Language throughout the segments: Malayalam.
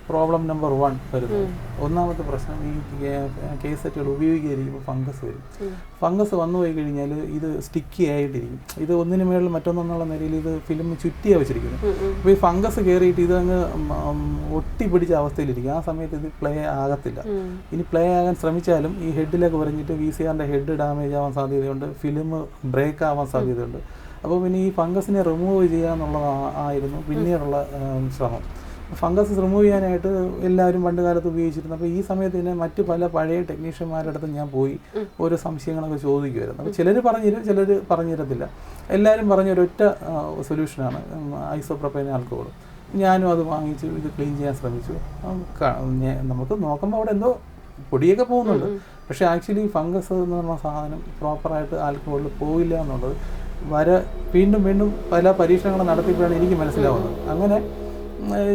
പ്രോബ്ലം നമ്പർ 1 വരുന്നത്. ഒന്നാമത്തെ പ്രശ്നം ഈ കേസറ്റുകൾ ഉപയോഗിക്കാതിരിക്കുമ്പോൾ ഫംഗസ് വരും. ഫംഗസ് വന്നു പോയി കഴിഞ്ഞാൽ ഇത് സ്റ്റിക്കി ആയിട്ടിരിക്കും. ഇത് ഒന്നിനു മേളിൽ മറ്റൊന്നെന്നുള്ള നിലയിൽ ഇത് ഫിലിം ചുറ്റിയാണ് വെച്ചിരിക്കുന്നത്. അപ്പോൾ ഈ ഫംഗസ് കയറിയിട്ട് ഇതങ്ങ് ഒട്ടിപ്പിടിച്ച അവസ്ഥയിലിരിക്കും. ആ സമയത്ത് ഇത് പ്ലേ ആകത്തില്ല. ഇനി പ്ലേ ആകാൻ ശ്രമിച്ചാലും ഈ ഹെഡിലൊക്കെ പറഞ്ഞിട്ട് VCRൻ്റെ ഹെഡ് ഡാമേജ് ആവാൻ സാധ്യതയുണ്ട്, ഫിലിം ബ്രേക്ക് ആവാൻ സാധ്യതയുണ്ട്. അപ്പോൾ പിന്നെ ഈ ഫംഗസിനെ റിമൂവ് ചെയ്യുക എന്നുള്ളതായിരുന്നു പിന്നീടുള്ള ശ്രമം. ഫംഗസ് റിമൂവ് ചെയ്യാനായിട്ട് എല്ലാവരും പണ്ട് കാലത്ത് ഉപയോഗിച്ചിരുന്നു. അപ്പോൾ ഈ സമയത്ത് തന്നെ മറ്റ് പല പഴയ ടെക്നീഷ്യന്മാരുടെ അടുത്ത് ഞാൻ പോയി ഓരോ സംശയങ്ങളൊക്കെ ചോദിക്കുമായിരുന്നു. അപ്പോൾ ചിലർ പറഞ്ഞുതരും, ചിലർ പറഞ്ഞിരത്തില്ല. എല്ലാവരും പറഞ്ഞൊരൊറ്റ സൊല്യൂഷനാണ് ഐസോപ്രോപ്പൈൻ ആൽക്കഹോൾ. ഞാനും അത് വാങ്ങിച്ചു ഇത് ക്ലീൻ ചെയ്യാൻ ശ്രമിച്ചു. നമുക്ക് നോക്കുമ്പോൾ അവിടെ എന്തോ പൊടിയൊക്കെ പോകുന്നുണ്ട്. പക്ഷേ ആക്ച്വലി ഫംഗസ് എന്ന് പറഞ്ഞ സാധനം പ്രോപ്പറായിട്ട് ആൽക്കഹോളിൽ പോയില്ല എന്നുള്ളത് വീണ്ടും വീണ്ടും പല പരീക്ഷണങ്ങൾ നടത്തിയപ്പോഴാണ് എനിക്ക് മനസ്സിലാവുന്നത്. അങ്ങനെ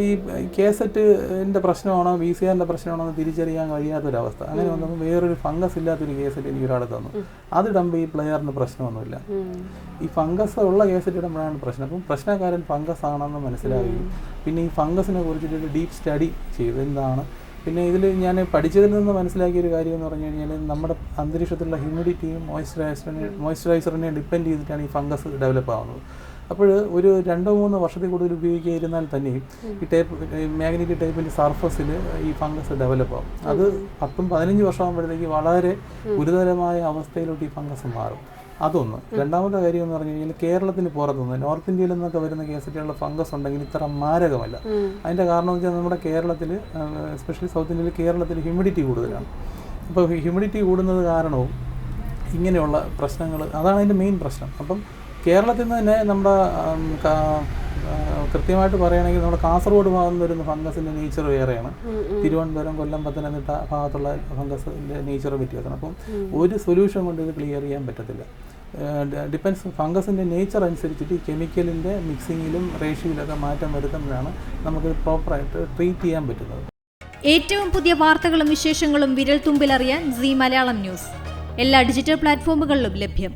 ഈ കേസറ്റിൻ്റെ പ്രശ്നമാണോ VCRൻ്റെ പ്രശ്നമാണോ എന്ന് തിരിച്ചറിയാൻ കഴിയാത്തൊരവസ്ഥ. അങ്ങനെ വന്നപ്പോൾ വേറൊരു ഫംഗസ് ഇല്ലാത്തൊരു കേസറ്റ് എനിക്ക് ഒരാൾ തന്നു. അതിടുമ്പോൾ ഈ പ്ലെയറിന് പ്രശ്നമൊന്നുമില്ല. ഈ ഫംഗസ് ഉള്ള കേസറ്റ് ഇടുമ്പോഴാണ് പ്രശ്നം. അപ്പം പ്രശ്നക്കാരൻ ഫംഗസ് ആണെന്ന് മനസ്സിലാവുകയും പിന്നെ ഈ ഫംഗസിനെ കുറിച്ചിട്ട് ഡീപ്പ് സ്റ്റഡി ചെയ്ത് എന്താണ്. പിന്നെ ഇതിൽ ഞാൻ പഠിച്ചതിൽ നിന്ന് മനസ്സിലാക്കിയൊരു കാര്യം എന്ന് പറഞ്ഞു കഴിഞ്ഞാൽ നമ്മുടെ അന്തരീക്ഷത്തിലുള്ള ഹ്യൂമിഡിറ്റിയും മോയ്സ്ചറൈസറിനെയും ഡിപ്പെൻഡ് ചെയ്തിട്ടാണ് ഈ ഫംഗസ് ഡെവലപ്പ് ആവുന്നത്. അപ്പോൾ ഒരു 2-3 വർഷത്തിൽ കൂടുതൽ ഉപയോഗിക്കാതിരുന്നാൽ തന്നെയും ഈ മാഗ്നറ്റിക് ടൈപ്പിൻ്റെ സർഫസിൽ ഈ ഫംഗസ് ഡെവലപ്പ് ആവും. അത് 10-15 വർഷമാകുമ്പോഴത്തേക്ക് വളരെ ഗുരുതരമായ അവസ്ഥയിലോട്ട് ഈ ഫംഗസ് മാറും. അതൊന്ന്. രണ്ടാമത്തെ കാര്യം എന്ന് പറഞ്ഞു കഴിഞ്ഞാൽ കേരളത്തിന് പുറത്തുനിന്ന് നോർത്ത് ഇന്ത്യയിൽ നിന്നൊക്കെ വരുന്ന കേസറ്റുകളുടെ ഫംഗസ് ഉണ്ടെങ്കിൽ ഇത്ര മാരകമല്ല. അതിൻ്റെ കാരണം എന്ന് വെച്ചാൽ നമ്മുടെ കേരളത്തിൽ, എസ്പെഷ്യലി സൗത്ത് ഇന്ത്യയിൽ കേരളത്തിൽ ഹ്യൂമിഡിറ്റി കൂടുതലാണ്. അപ്പോൾ ഹ്യൂമിഡിറ്റി കൂടുന്നത് കാരണവും ഇങ്ങനെയുള്ള പ്രശ്നങ്ങൾ, അതാണ് അതിൻ്റെ മെയിൻ പ്രശ്നം. അപ്പം കേരളത്തിൽ നിന്ന് തന്നെ നമ്മുടെ കൃത്യമായിട്ട് പറയുകയാണെങ്കിൽ നമ്മുടെ കാസർഗോഡ് ഭാഗത്ത് നിന്ന് വരുന്ന ഫംഗസിൻ്റെ നേച്ചർ വേറെയാണ്. തിരുവനന്തപുരം, കൊല്ലം, പത്തനംതിട്ട ഭാഗത്തുള്ള ഫംഗസിൻ്റെ നേച്ചർ വ്യത്യാസമാണ്. അപ്പം ഒരു സൊല്യൂഷൻ കൊണ്ട് ഇത് ക്ലിയർ ചെയ്യാൻ പറ്റത്തില്ല. ഡിപ്പെൻസ് ഫംഗസിൻ്റെ നേച്ചർ അനുസരിച്ചിട്ട് ഈ കെമിക്കലിൻ്റെ മിക്സിങ്ങിലും റേഷ്യോയിലൊക്കെ മാറ്റം വരുത്തുമ്പോഴാണ് നമുക്ക് പ്രോപ്പറായിട്ട് ട്രീറ്റ് ചെയ്യാൻ പറ്റുന്നത്. ഏറ്റവും പുതിയ വാർത്തകളും വിശേഷങ്ങളും വിരൽ തുമ്പിലറിയാൻ സീ മലയാളം ന്യൂസ് എല്ലാ ഡിജിറ്റൽ പ്ലാറ്റ്ഫോമുകളിലും ലഭ്യം.